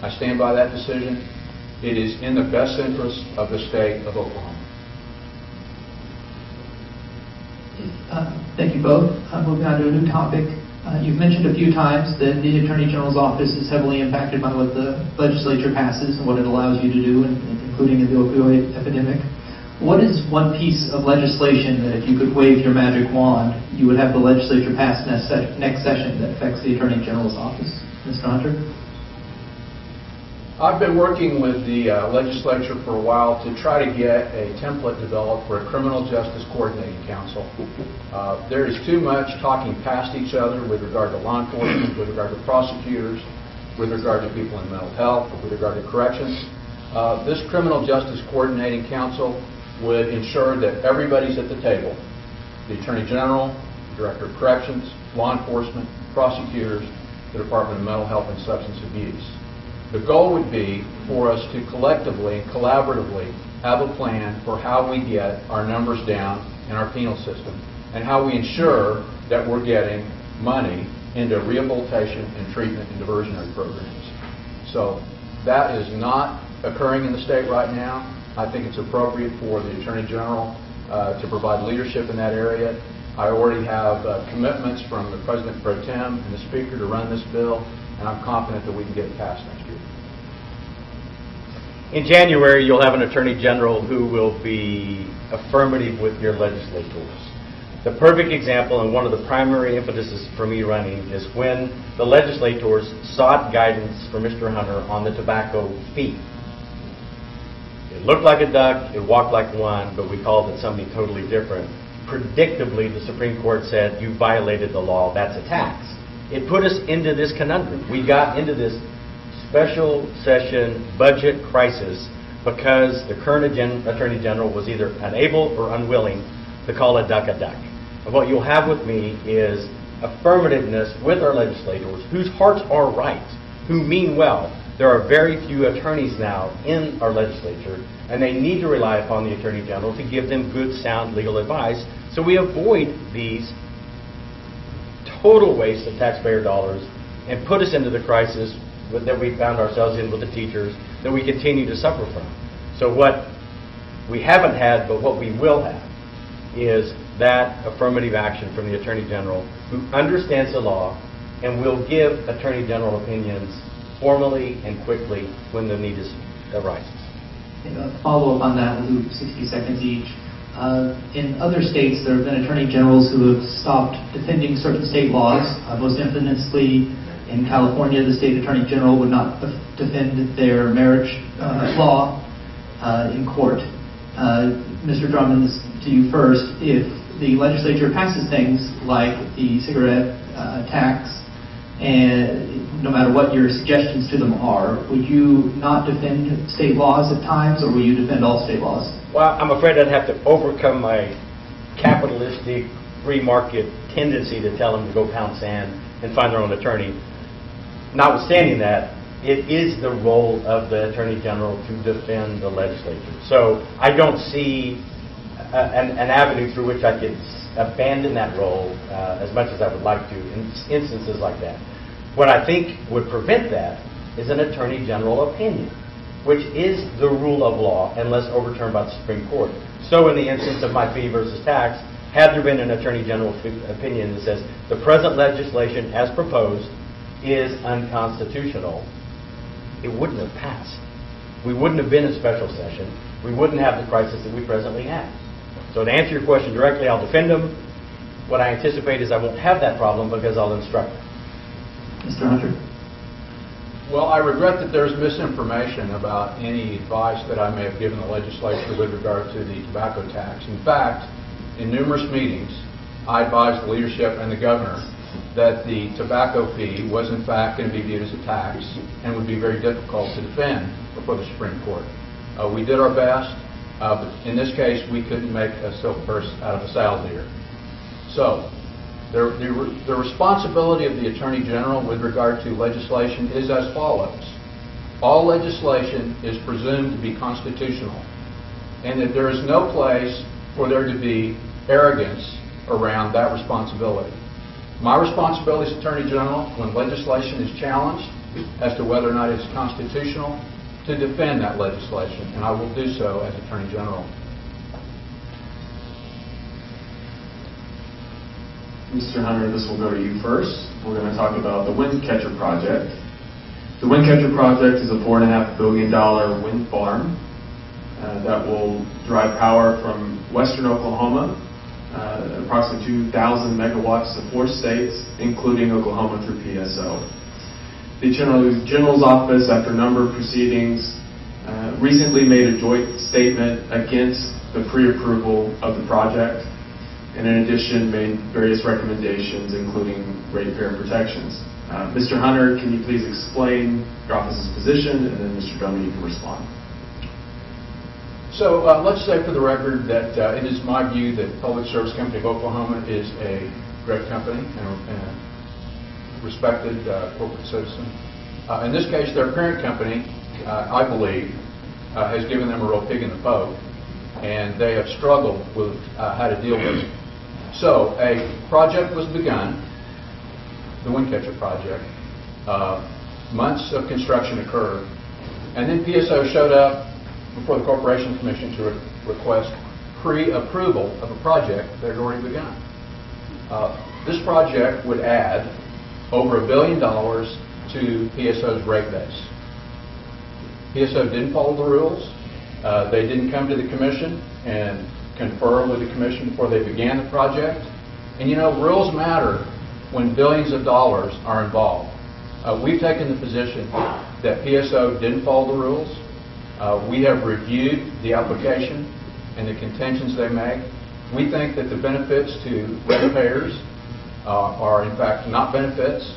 I stand by that decision. It is in the best interest of the state of Oklahoma. Thank you both. Moving on to a new topic. You've mentioned a few times that the Attorney General's office is heavily impacted by what the legislature passes and what it allows you to do, including in the opioid epidemic. What is one piece of legislation that if you could wave your magic wand, you would have the legislature pass next session that affects the Attorney General's office? Mr. Hunter? I've been working with the legislature for a while to try to get a template developed for a criminal justice coordinating council. There is too much talking past each other with regard to law enforcement, with regard to prosecutors, with regard to people in mental health, with regard to corrections. This criminal justice coordinating council would ensure that everybody's at the table. The Attorney General, the Director of Corrections, law enforcement, prosecutors, the Department of Mental Health and Substance Abuse. The goal would be for us to collectively and collaboratively have a plan for how we get our numbers down in our penal system and how we ensure that we're getting money into rehabilitation and treatment and diversionary programs. So that is not occurring in the state right now. I think it's appropriate for the Attorney General to provide leadership in that area. I already have commitments from the President Pro Tem and the Speaker to run this bill, and I'm confident that we can get it passed next year. In January, you'll have an Attorney General who will be affirmative with your legislators. The perfect example and one of the primary impetuses for me running is when the legislators sought guidance from Mr. Hunter on the tobacco fee. It looked like a duck, it walked like one, but we called it something totally different. Predictably, the Supreme Court said, you violated the law, that's a tax. It put us into this conundrum. We got into this special session budget crisis because the current Attorney General was either unable or unwilling to call a duck a duck. And what you'll have with me is affirmativeness with our legislators whose hearts are right, who mean well. There are very few attorneys now in our legislature, and they need to rely upon the Attorney General to give them good, sound legal advice so we avoid these total waste of taxpayer dollars and put us into the crisis that we found ourselves in with the teachers that we continue to suffer from. So what we haven't had, but what we will have, is that affirmative action from the Attorney General who understands the law and will give Attorney General opinions formally and quickly when the need arises. Follow up on that, we'll do 60 seconds each. In other states, there have been attorney generals who have stopped defending certain state laws. Most infamously, in California, the state attorney general would not defend their marriage law in court. Mr. Drummond, this to you first. If the legislature passes things like the cigarette tax, and no matter what your suggestions to them are, would you not defend state laws at times, or will you defend all state laws? Well, I'm afraid I'd have to overcome my capitalistic free market tendency to tell them to go pound sand and find their own attorney. Notwithstanding that, it is the role of the Attorney General to defend the legislature. So I don't see an avenue through which I could abandon that role as much as I would like to in instances like that. What I think would prevent that is an Attorney General opinion, which is the rule of law unless overturned by the Supreme Court. So in the instance of my fee versus tax, had there been an Attorney General opinion that says the present legislation as proposed is unconstitutional, it wouldn't have passed. We wouldn't have been in special session. We wouldn't have the crisis that we presently have. So to answer your question directly, I'll defend them. What I anticipate is I won't have that problem because I'll instruct them. Mr. Hunter? Well, I regret that there's misinformation about any advice that I may have given the legislature with regard to the tobacco tax. In fact, in numerous meetings, I advised the leadership and the governor that the tobacco fee was in fact going to be viewed as a tax and would be very difficult to defend before the Supreme Court. We did our best, but in this case we couldn't make a silk purse out of a salad deer. So the responsibility of the Attorney General with regard to legislation is as follows. All legislation is presumed to be constitutional, and that there is no place for there to be arrogance around that responsibility. My responsibility as Attorney General, when legislation is challenged as to whether or not it's constitutional, to defend that legislation, and I will do so as Attorney General. Mr. Hunter, this will go to you first. We're going to talk about the Wind Catcher Project. The Wind Catcher Project is a $4.5 billion wind farm that will drive power from western Oklahoma, approximately 2,000 megawatts to 4 states, including Oklahoma through PSO. The Attorney General's office, after a number of proceedings, recently made a joint statement against the pre-approval of the project, and in addition made various recommendations, including ratepayer protections. Mr. Hunter, can you please explain your office's position, and then Mr. Drummond, you can respond. So let's say for the record that it is my view that Public Service Company of Oklahoma is a great company and a respected corporate citizen. In this case, their parent company, I believe, has given them a real pig in the poke, and they have struggled with how to deal with it. So a project was begun, the Windcatcher project. Months of construction occurred, and then PSO showed up before the Corporation Commission to request pre-approval of a project that had already begun. This project would add over $1 billion to PSO's rate base. PSO didn't follow the rules. They didn't come to the Commission and confer with the Commission before they began the project. And you know, rules matter when billions of dollars are involved. We've taken the position that PSO didn't follow the rules. We have reviewed the application and the contentions they make. We think that the benefits to ratepayers are in fact not benefits.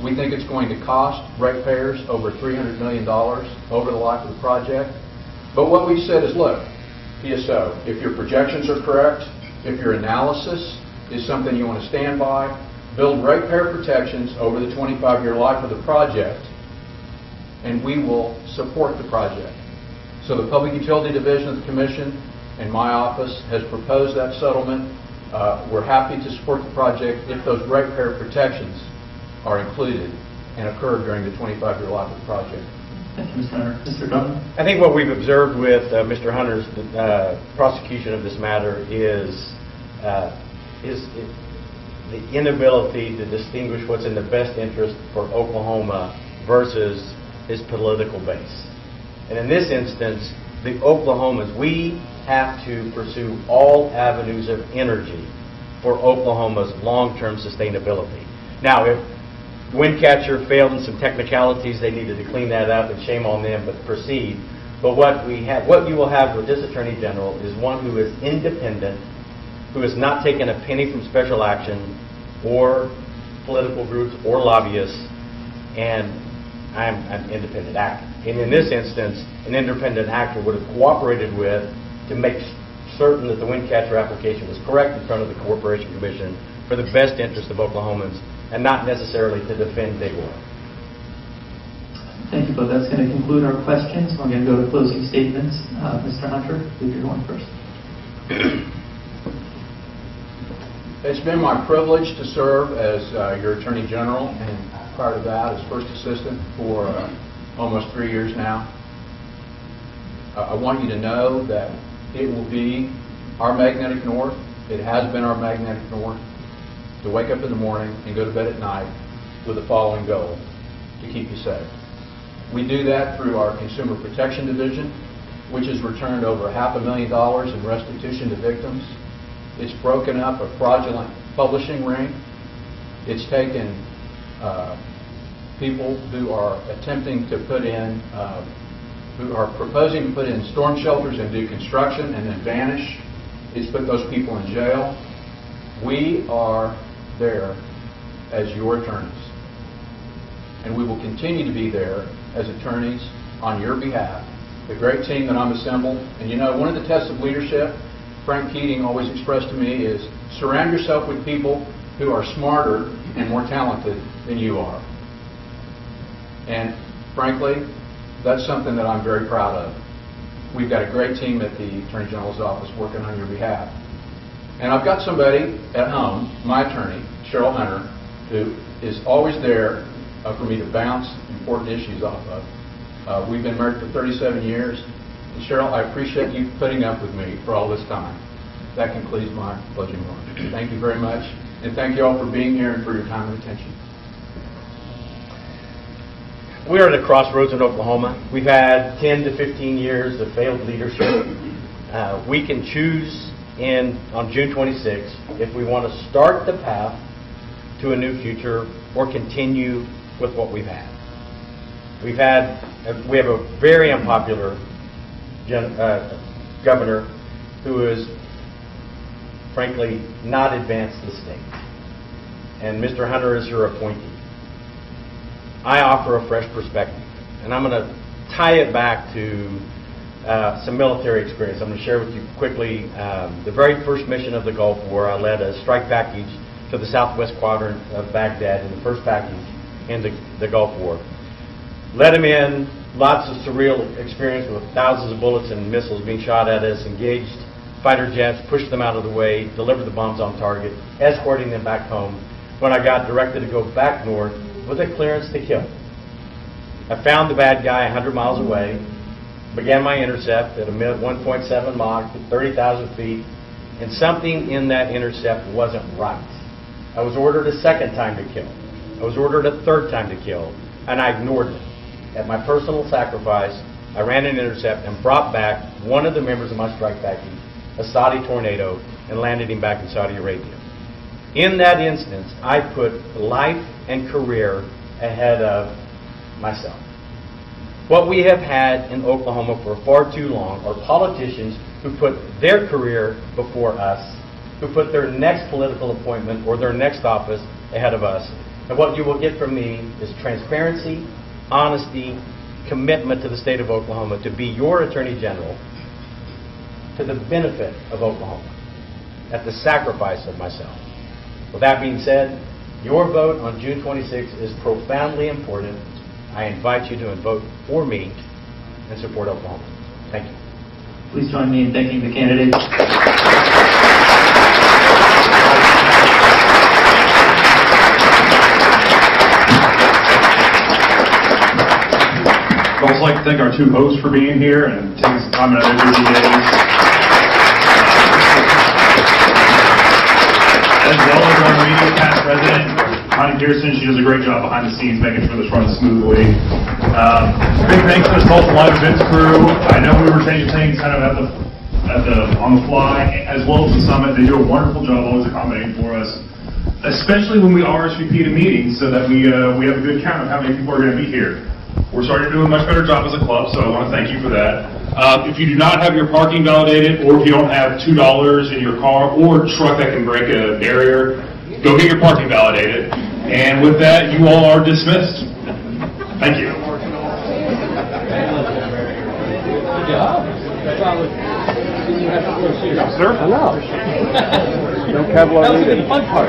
We think it's going to cost ratepayers over $300 million over the life of the project. But what we've said is, look, PSO, if your projections are correct, if your analysis is something you want to stand by, build ratepayer protections over the 25-year life of the project, and we will support the project. So the Public Utility Division of the Commission and my office has proposed that settlement. We're happy to support the project if those ratepayer protections are included and occur during the 25-year life of the project. Thank you, Mr. Hunter. Mr. Drummond? I think what we've observed with Mr. Hunter's prosecution of this matter is the inability to distinguish what's in the best interest for Oklahoma versus his political base. And in this instance, the Oklahomans, we have to pursue all avenues of energy for Oklahoma's long-term sustainability. Now, if Windcatcher failed in some technicalities, they needed to clean that up, and shame on them, but proceed. But what you will have with this Attorney General is one who is independent, who has not taken a penny from special action or political groups or lobbyists, and I'm an independent actor. And in this instance, an independent actor would have cooperated with to make certain that the Windcatcher application was correct in front of the Corporation Commission for the best interest of Oklahomans, and not necessarily to defend big oil. Thank you both. That's going to conclude our questions. We're going to go to closing statements. Mr. Hunter, if you're going first. It's been my privilege to serve as your Attorney General, and prior to that as First Assistant for almost 3 years now. I want you to know that it will be our magnetic north. It has been our magnetic north to wake up in the morning and go to bed at night with the following goal: to keep you safe. We do that through our Consumer Protection Division, which has returned over $500,000 in restitution to victims. It's broken up a fraudulent publishing ring. It's taken people who are attempting to put in, who are proposing to put in storm shelters and do construction and then vanish. It's put those people in jail. We are there as your attorneys, and we will continue to be there as attorneys on your behalf. The great team that I'm assembled, and you know, one of the tests of leadership Frank Keating always expressed to me is surround yourself with people who are smarter and more talented than you are. And frankly, that's something that I'm very proud of. We've got a great team at the Attorney General's office working on your behalf. And I've got somebody at home, my attorney, Cheryl Hunter, who is always there for me to bounce important issues off of. We've been married for 37 years. And Cheryl, I appreciate you putting up with me for all this time. That concludes my closing remarks. Thank you very much. And thank you all for being here and for your time and attention. We're at a crossroads in Oklahoma. We've had 10 to 15 years of failed leadership. We can choose on June 26th if we want to start the path to a new future or continue with what we've had. We have a very unpopular governor who is, frankly, not advanced the state. And Mr. Hunter is her appointee. I offer a fresh perspective, and I'm going to tie it back to some military experience. I'm going to share with you quickly the very first mission of the Gulf War. I led a strike package to the southwest quadrant of Baghdad in the first package in the Gulf War. Led them in, lots of surreal experience with thousands of bullets and missiles being shot at us, engaged fighter jets, pushed them out of the way, delivered the bombs on target, escorting them back home. When I got directed to go back north with a clearance to kill. I found the bad guy 100 miles away, began my intercept at a 1.7 Mach, 30,000 feet, and something in that intercept wasn't right. I was ordered a second time to kill. I was ordered a third time to kill, and I ignored it. At my personal sacrifice, I ran an intercept and brought back one of the members of my strike package, a Saudi Tornado, and landed him back in Saudi Arabia. In that instance, I put life and career ahead of myself. What we have had in Oklahoma for far too long are politicians who put their career before us, who put their next political appointment or their next office ahead of us. And what you will get from me is transparency, honesty, commitment to the state of Oklahoma to be your Attorney General to the benefit of Oklahoma, at the sacrifice of myself. With that being said, your vote on June 26th is profoundly important. I invite you to vote for me and support Oklahoma. Thank you. Please join me in thanking the candidates. I'd also like to thank our two hosts for being here and taking some time out of their busy days. As well as our immediate past president, Connie Pearson. She does a great job behind the scenes making sure this runs smoothly. Big thanks to the Tulsa Live Events crew. I know we were changing things kind of on the fly, as well as the summit. They do a wonderful job always accommodating for us, especially when we RSVP to meetings so that we have a good count of how many people are going to be here. We're starting to do a much better job as a club, so I want to thank you for that. If you do not have your parking validated, or if you don't have $2 in your car or truck that can break a barrier, go get your parking validated. And with that, you all are dismissed. Thank you. Good job. Sir? I know. No Kevlar. That was the fun part.